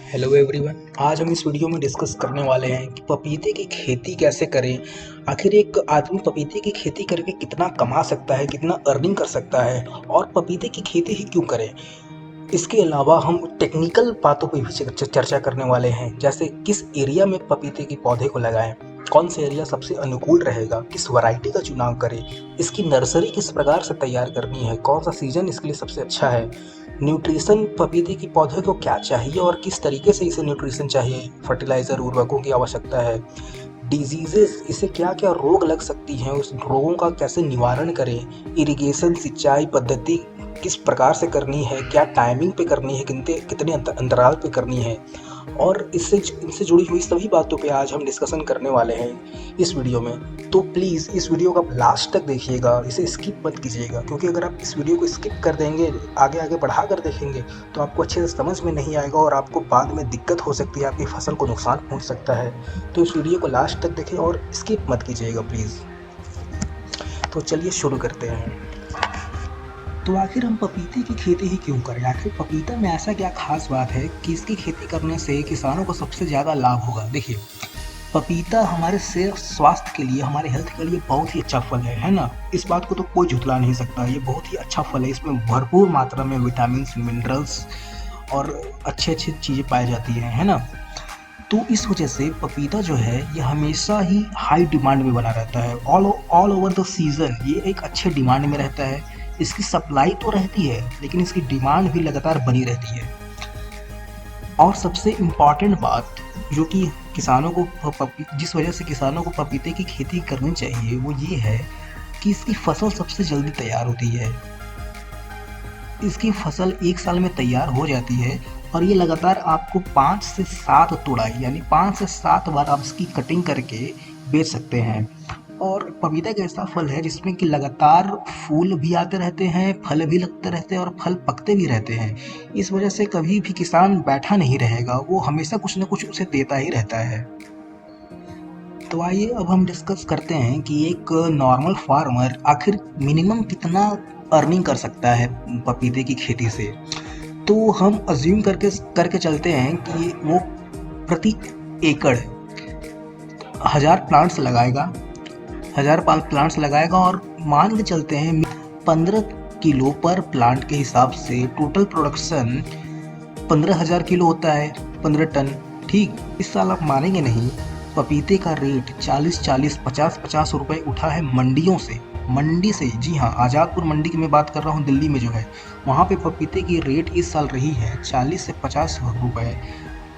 Hello everyone. आज हम इस वीडियो में डिस्कस करने वाले हैं कि पपीते की खेती कैसे करें। आखिर एक आदमी पपीते की खेती करके कितना कमा सकता है, कितना अर्निंग कर सकता है और पपीते की खेती ही क्यों करें। इसके अलावा हम टेक्निकल बातों पे भी चर्चा करने वाले हैं, जैसे किस एरिया में पपीते के पौधे को लगाएं, कौन सा एरिया सबसे अनुकूल रहेगा, किस वैरायटी का चुनाव करें, इसकी नर्सरी किस प्रकार से तैयार करनी है, कौन सा सीजन इसके लिए सबसे अच्छा है, न्यूट्रिशन पपीते की पौधे को क्या चाहिए और किस तरीके से इसे न्यूट्रिशन चाहिए, फर्टिलाइज़र उर्वरकों की आवश्यकता है, डिजीजेस इसे क्या क्या रोग लग सकती हैं, उस रोगों का कैसे निवारण करें, इरिगेशन सिंचाई पद्धति किस प्रकार से करनी है, क्या टाइमिंग पे करनी है, कितने कितने अंतराल पे करनी है, और इनसे जुड़ी हुई सभी बातों पे आज हम डिस्कशन करने वाले हैं इस वीडियो में। तो प्लीज़ इस वीडियो को आप लास्ट तक देखिएगा, इसे स्किप मत कीजिएगा, क्योंकि अगर आप इस वीडियो को स्किप कर देंगे, आगे आगे बढ़ा कर देखेंगे तो आपको अच्छे से समझ में नहीं आएगा और आपको बाद में दिक्कत हो सकती है, आपकी फसल को नुकसान पहुंच सकता है। तो इस वीडियो को लास्ट तक देखें और स्किप मत कीजिएगा प्लीज़। तो चलिए शुरू करते हैं। तो आखिर हम पपीते की खेती ही क्यों करें? आखिर पपीता में ऐसा क्या खास बात है कि इसकी खेती करने से किसानों को सबसे ज़्यादा लाभ होगा? देखिए, पपीता हमारे सेहत स्वास्थ्य के लिए, हमारे हेल्थ के लिए बहुत ही अच्छा फल है ना? इस बात को तो कोई झुठला नहीं सकता। ये बहुत ही अच्छा फल है, इसमें भरपूर मात्रा में विटामिन, मिनरल्स और अच्छी अच्छी चीज़ें पाई जाती हैं, है ना? तो इस वजह से पपीता जो है ये हमेशा ही हाई डिमांड में बना रहता है। ऑल ओवर द सीज़न ये एक अच्छे डिमांड में रहता है। इसकी सप्लाई तो रहती है, लेकिन इसकी डिमांड भी लगातार बनी रहती है। और सबसे इम्पॉर्टेंट बात जो कि किसानों को जिस वजह से किसानों को पपीते की खेती करनी चाहिए वो ये है कि इसकी फसल सबसे जल्दी तैयार होती है। इसकी फसल 1 साल में तैयार हो जाती है और ये लगातार आपको 5 से 7 तुड़ाई यानी 5 से 7 बार आप इसकी कटिंग करके बेच सकते हैं। और पपीता एक ऐसा फल है जिसमें कि लगातार फूल भी आते रहते हैं, फल भी लगते रहते हैं और फल पकते भी रहते हैं। इस वजह से कभी भी किसान बैठा नहीं रहेगा, वो हमेशा कुछ न कुछ उसे देता ही रहता है। तो आइए अब हम डिस्कस करते हैं कि एक नॉर्मल फार्मर आखिर मिनिमम कितना अर्निंग कर सकता है पपीते की खेती से। तो हम अज्यूम करके करके चलते हैं कि वो प्रति एकड़ 1000 प्लांट्स लगाएगा, 1000 प्लांट्स लगाएगा और मान के चलते हैं 15 किलो पर प्लांट के हिसाब से टोटल प्रोडक्शन 15,000 किलो होता है, 15 टन। ठीक, इस साल आप मानेंगे नहीं, पपीते का रेट 40-40, 50-50 रुपए उठा है मंडियों से। मंडी से, जी हाँ, आज़ादपुर मंडी की मैं बात कर रहा हूँ, दिल्ली में जो है, वहाँ पे पपीते की रेट इस साल रही है 40 से 50 रुपए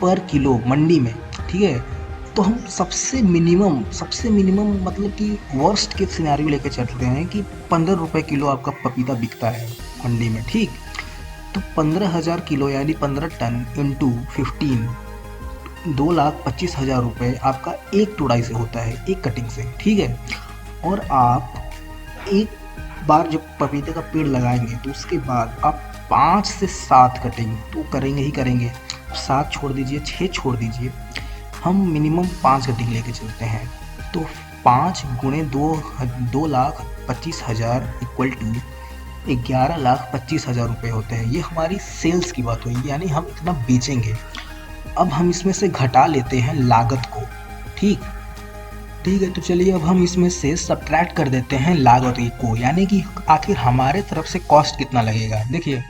पर किलो मंडी में। ठीक है, तो हम सबसे मिनिमम मतलब कि वर्स्ट के सिनेरियो लेके चलते हैं कि 15 रुपए किलो आपका पपीता बिकता है मंडी में। ठीक, तो 15,000 किलो यानी 15 टन इंटू 15, 2,25,000 रुपये आपका एक तुड़ाई से होता है, एक कटिंग से। ठीक है, और आप एक बार जब पपीते का पेड़ लगाएंगे तो उसके बाद आप 5 से 7 कटिंग तो करेंगे ही करेंगे। 7 छोड़ दीजिए, 6 छोड़ दीजिए, हम मिनिमम 5 कटिंग लेके चलते हैं। तो 5 गुणे 2,25,000 इक्वल टू 11,25,000 रुपये होते हैं। ये हमारी सेल्स की बात हुई, यानी हम इतना बेचेंगे। अब हम इसमें से घटा लेते हैं लागत को। ठीक है, तो चलिए अब हम इसमें से सब्ट्रैक्ट कर देते हैं लागत को, यानी कि आखिर हमारे तरफ से कॉस्ट कितना लगेगा। देखिए,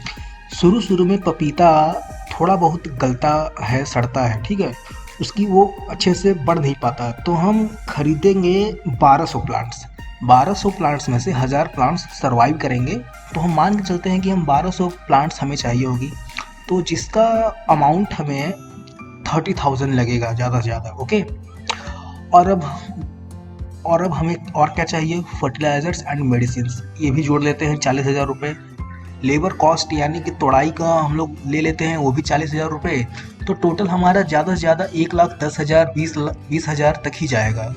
शुरू में पपीता थोड़ा बहुत गलता है, सड़ता है, ठीक है, उसकी वो अच्छे से बढ़ नहीं पाता, तो हम खरीदेंगे 1200 प्लांट्स। 1200 प्लांट्स में से 1000 प्लांट्स सर्वाइव करेंगे, तो हम मान के चलते हैं कि हम 1200 प्लांट्स हमें चाहिए होगी, तो जिसका अमाउंट हमें 30,000 लगेगा ज़्यादा से ज़्यादा। ओके, और अब हमें और क्या चाहिए? फर्टिलाइजर्स एंड मेडिसिन, ये भी जोड़ लेते हैं 40,000 रुपये। लेबर कॉस्ट यानी कि तोड़ाई का हम लोग ले लेते हैं, वो भी 40,000 रुपये। तो टोटल हमारा ज़्यादा से ज़्यादा 1,10,000, 20,000 तक ही जाएगा।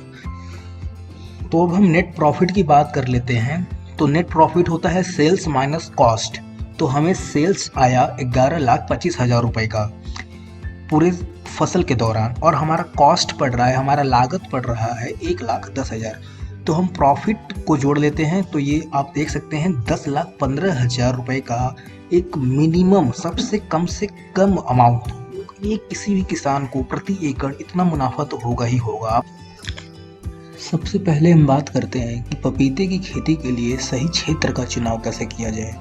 तो अब हम नेट प्रॉफिट की बात कर लेते हैं। तो नेट प्रॉफिट होता है सेल्स माइनस कॉस्ट। तो हमें सेल्स आया 11,25,000 रुपये का पूरे फसल के दौरान, और हमारा कॉस्ट पड़ रहा है, हमारा लागत पड़ रहा है 1,10,000। तो हम प्रॉफिट को जोड़ लेते हैं, तो ये आप देख सकते हैं 10,15,000 रुपये का एक मिनिमम, सबसे कम से कम अमाउंट लेकिन ये किसी भी किसान को प्रति एकड़ इतना मुनाफा तो होगा ही होगा। सबसे पहले हम बात करते हैं कि पपीते की खेती के लिए सही क्षेत्र का चुनाव कैसे किया जाए।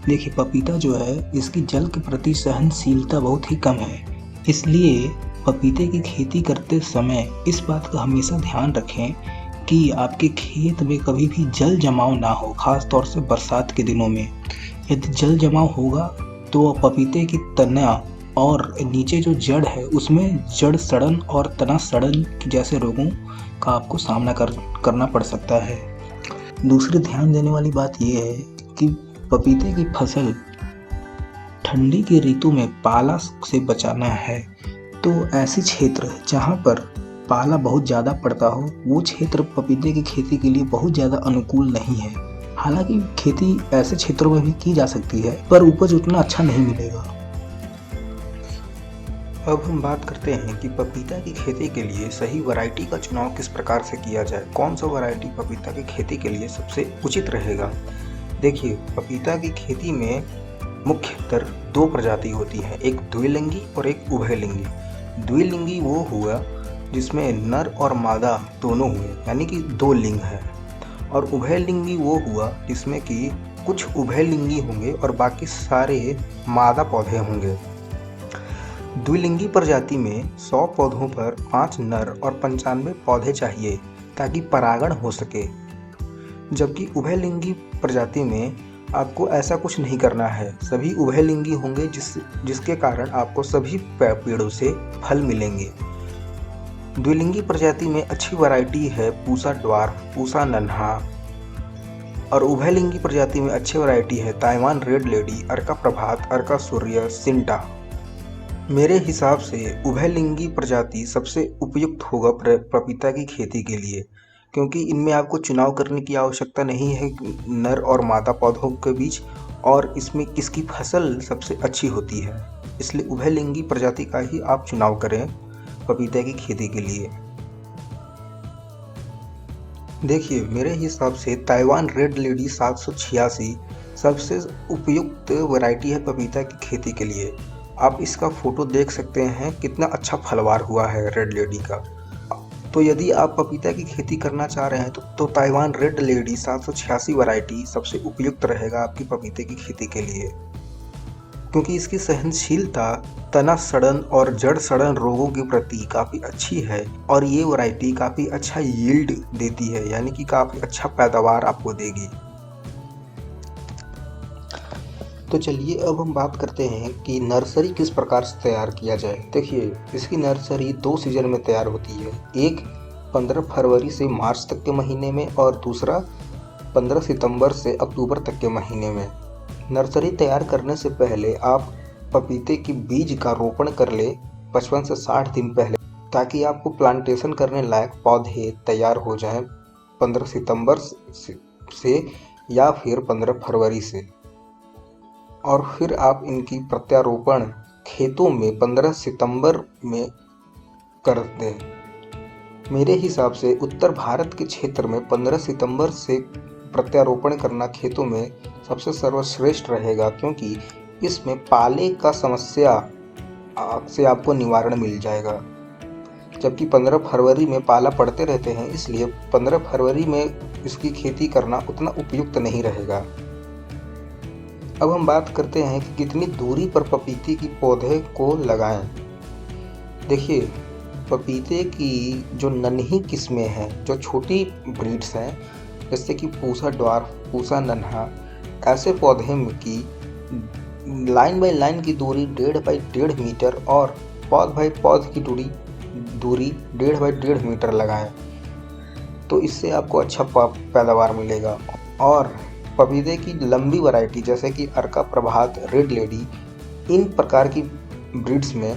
देखिए, पपीता जो है इसकी जल के प्रति सहनशीलता बहुत ही कम है, इसलिए पपीते की खेती करते समय इस बात का हमेशा ध्यान रखें कि आपके खेत में कभी भी जल जमाव ना हो, खास तौर से बरसात के दिनों में। यदि जल जमाव होगा तो पपीते की तना और नीचे जो जड़ है उसमें जड़ सड़न और तना सड़न जैसे रोगों का आपको सामना करना पड़ सकता है। दूसरी ध्यान देने वाली बात यह है कि पपीते की फसल ठंडी की ऋतु में पाला से बचाना है, तो ऐसे क्षेत्र जहाँ पर पाला बहुत ज़्यादा पड़ता हो वो क्षेत्र पपीते की खेती के लिए बहुत ज़्यादा अनुकूल नहीं है। हालांकि खेती ऐसे क्षेत्रों में भी की जा सकती है, पर उपज उतना अच्छा नहीं मिलेगा। अब हम बात करते हैं कि पपीता की खेती के लिए सही वैरायटी का चुनाव किस प्रकार से किया जाए। कौन सा वैरायटी पपीता की खेती के लिए सबसे उचित रहेगा। देखिए, पपीता की खेती में मुख्यतर दो प्रजाति होती हैं, एक द्विलिंगी और एक उभयलिंगी। द्विलिंगी वो हुआ जिसमें नर और मादा दोनों हुए, यानी कि दो लिंग है, और उभयलिंगी वो हुआ जिसमें कि कुछ उभयलिंगी होंगे और बाकी सारे मादा पौधे होंगे। द्विलिंगी प्रजाति में 100 पौधों पर 5 नर और 95 पौधे चाहिए ताकि परागण हो सके, जबकि उभयलिंगी प्रजाति में आपको ऐसा कुछ नहीं करना है। सभी उभयलिंगी होंगे जिसके कारण आपको सभी पेड़ों से फल मिलेंगे। द्विलिंगी प्रजाति में अच्छी वैरायटी है पूसा ड्वार्फ, पूसा नन्हा, और उभयलिंगी प्रजाति में अच्छी वैरायटी है ताइवान रेड लेडी, अर्का प्रभात, अर्का सूर्य, सिंटा। मेरे हिसाब से उभयलिंगी प्रजाति सबसे उपयुक्त होगा पपीता की खेती के लिए, क्योंकि इनमें आपको चुनाव करने की आवश्यकता नहीं है नर और मादा पौधों के बीच, और इसमें किसकी फसल सबसे अच्छी होती है। इसलिए उभयलिंगी प्रजाति का ही आप चुनाव करें पपीते की खेती के लिए। देखिए, मेरे हिसाब से ताइवान रेड लेडी 786 सबसे उपयुक्त वैरायटी है पपीता की खेती के लिए। आप इसका फोटो देख सकते हैं, कितना अच्छा फलवार हुआ है रेड लेडी का। तो यदि आप पपीता की खेती करना चाह रहे हैं तो ताइवान रेड लेडी 786 वैरायटी सबसे उपयुक्त रहेगा आपकी पपीते की खेती के लिए, क्योंकि इसकी सहनशीलता तना सड़न और जड़ सड़न रोगों के प्रति काफ़ी अच्छी है, और ये वैरायटी काफ़ी अच्छा यील्ड देती है, यानी कि काफ़ी अच्छा पैदावार आपको देगी। तो चलिए अब हम बात करते हैं कि नर्सरी किस प्रकार से तैयार किया जाए। देखिए, इसकी नर्सरी 2 सीजन में तैयार होती है, एक 15 फरवरी से मार्च तक के महीने में और दूसरा 15 सितंबर से अक्टूबर तक के महीने में। नर्सरी तैयार करने से पहले आप पपीते की बीज का रोपण कर ले 55 से 60 दिन पहले, ताकि आपको प्लांटेशन करने लायक पौधे तैयार हो जाएं 15 सितंबर से या फिर 15 फरवरी से, और फिर आप इनकी प्रत्यारोपण खेतों में 15 सितंबर में कर दें। मेरे हिसाब से उत्तर भारत के क्षेत्र में 15 सितंबर से प्रत्यारोपण करना खेतों में सबसे सर्वश्रेष्ठ रहेगा, क्योंकि इसमें पाले का समस्या से आपको निवारण मिल जाएगा। जबकि 15 फरवरी में पाला पड़ते रहते हैं, इसलिए 15 फरवरी में इसकी खेती करना उतना उपयुक्त नहीं रहेगा। अब हम बात करते हैं कि कितनी दूरी पर पपीते की पौधे को लगाएं। देखिए, पपीते की जो नन्ही किस्में हैं, जो छोटी ब्रीड्स हैं, जैसे कि पूसा ड्वार्फ, पूसा नन्हा, ऐसे पौधे की लाइन बाई लाइन की दूरी 1.5 बाई 1.5 मीटर और पौध बाई पौध की दूरी 1.5 बाई 1.5 मीटर लगाएं, तो इससे आपको अच्छा पैदावार मिलेगा। और पपीते की लंबी वैरायटी जैसे कि अर्का प्रभात, रेड लेडी, इन प्रकार की ब्रीड्स में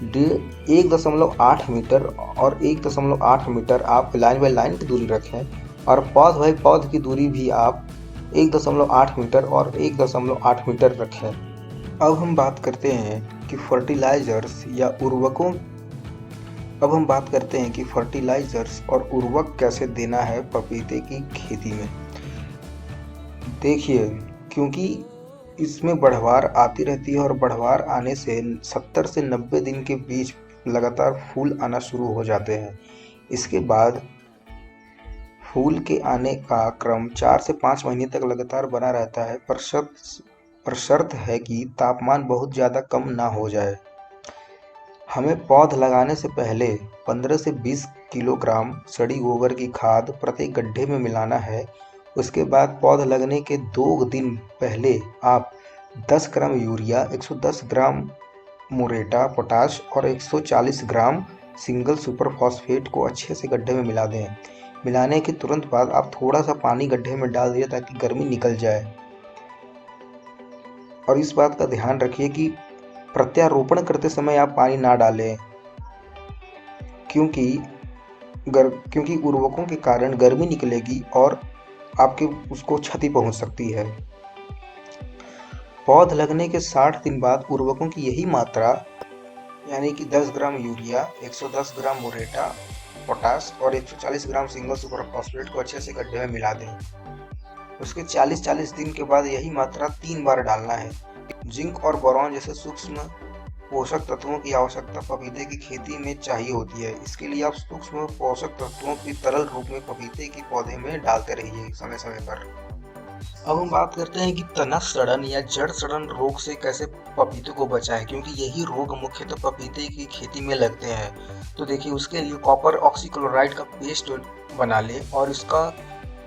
1.8 मीटर और 1.8 मीटर आप लाइन बाई लाइन की दूरी रखें, और पौध बाई पौध की दूरी भी आप 1.8 मीटर और 1.8 मीटर रखें। अब हम बात करते हैं कि फर्टिलाइजर्स और उर्वरक कैसे देना है पपीते की खेती में। देखिए, क्योंकि इसमें बढ़वार आती रहती है और बढ़वार आने से 70 से 90 दिन के बीच लगातार फूल आना शुरू हो जाते हैं। इसके बाद फूल के आने का क्रम 4 से 5 महीने तक लगातार बना रहता है, पर शर्त है कि तापमान बहुत ज़्यादा कम ना हो जाए। हमें पौध लगाने से पहले 15 से 20 किलोग्राम सड़ी गोबर की खाद प्रत्येक गड्ढे में मिलाना है। उसके बाद पौध लगने के 2 दिन पहले आप 10 ग्राम यूरिया, 110 ग्राम मुरेटा पोटाश और 140 ग्राम सिंगल सुपर फॉस्फेट को अच्छे से गड्ढे में मिला दें। मिलाने के तुरंत बाद आप थोड़ा सा पानी गड्ढे में डाल दिए ताकि गर्मी निकल जाए। और इस बात का ध्यान रखिए कि प्रत्यारोपण करते समय आप पानी ना डालें, क्योंकि उर्वरकों के कारण गर्मी निकलेगी और आपके उसको क्षति पहुंच सकती है। पौध लगने के 60 दिन बाद उर्वरकों की यही मात्रा यानी कि 10 ग्राम यूरिया, 110 ग्राम मुरेटा पोटाश और 140 ग्राम सिंगल सुपर फॉस्फेट को अच्छे से गड्ढे में मिला दें। उसके 40-40 दिन के बाद यही मात्रा 3 बार डालना है। जिंक और बोरॉन जैसे सूक्ष्म पोषक तत्वों की आवश्यकता पपीते की खेती में चाहिए होती है। इसके लिए आप सूक्ष्म पोषक तत्वों की तरल रूप में पपीते के पौधे में डालते रहिए समय समय पर। अब हम बात करते हैं कि तना सड़न या जड़ सड़न रोग से कैसे पपीते को बचाएं, क्योंकि यही रोग मुख्यतः पपीते की खेती में लगते हैं। तो देखिए, उसके लिए कॉपर ऑक्सीक्लोराइड का पेस्ट बना ले और इसका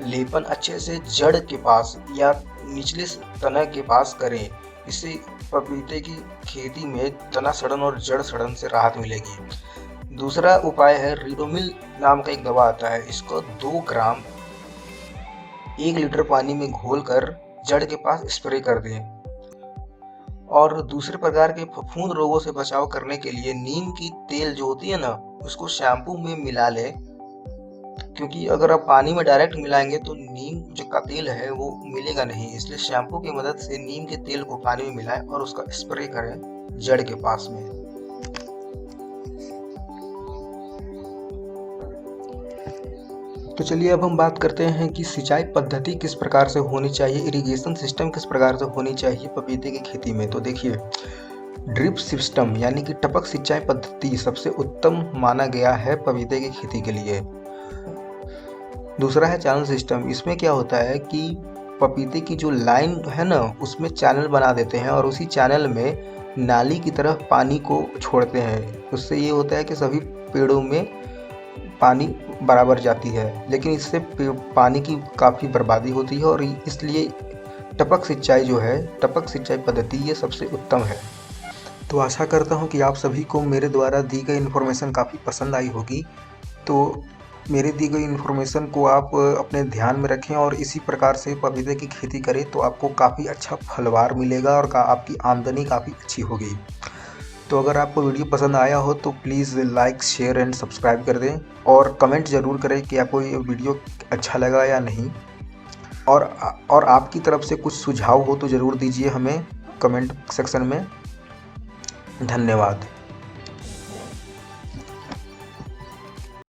लेपन अच्छे से जड़ के पास या निचले तना के पास करें। इससे पपीते की खेती में तना सड़न और जड़ सड़न से राहत मिलेगी। दूसरा उपाय है रिडोमिल नाम का एक दवा आता है। इसको 2 ग्राम 1 लीटर पानी में घोलकर जड़ के पास स्प्रे कर दें। और दूसरे प्रकार के फफूंद रोगों से बचाव करने के लिए नीम की तेल जो होती है ना, उसको शैम्पू में मिला ले, क्योंकि अगर आप पानी में डायरेक्ट मिलाएंगे तो नीम जो का तेल है वो मिलेगा नहीं। इसलिए शैम्पू की मदद से नीम के तेल को पानी में मिलाएं और उसका स्प्रे करें जड़ के पास में। तो चलिए अब हम बात करते हैं कि सिंचाई पद्धति किस प्रकार से होनी चाहिए, इरिगेशन सिस्टम किस प्रकार से होनी चाहिए पपीते की खेती में। तो देखिए, ड्रिप सिस्टम यानी कि टपक सिंचाई पद्धति सबसे उत्तम माना गया है पपीते की खेती के लिए। दूसरा है चैनल सिस्टम। इसमें क्या होता है कि पपीते की जो लाइन है ना, उसमें चैनल बना देते हैं और उसी चैनल में नाली की तरह पानी को छोड़ते हैं। उससे ये होता है कि सभी पेड़ों में पानी बराबर जाती है, लेकिन इससे पानी की काफ़ी बर्बादी होती है और इसलिए टपक सिंचाई जो है, टपक सिंचाई पद्धति, ये सबसे उत्तम है। तो आशा करता हूँ कि आप सभी को मेरे द्वारा दी गई इन्फॉर्मेशन काफ़ी पसंद आई होगी। तो मेरे दी गई इन्फॉर्मेशन को आप अपने ध्यान में रखें और इसी प्रकार से पपीते की खेती करें तो आपको काफ़ी अच्छा फलवार मिलेगा और आपकी आमदनी काफ़ी अच्छी होगी। तो अगर आपको वीडियो पसंद आया हो तो please like, share and subscribe कर दें और कमेंट ज़रूर करें कि आपको ये वीडियो अच्छा लगा या नहीं। और आपकी तरफ से कुछ सुझाव हो तो ज़रूर दीजिए हमें कमेंट सेक्शन में। धन्यवाद।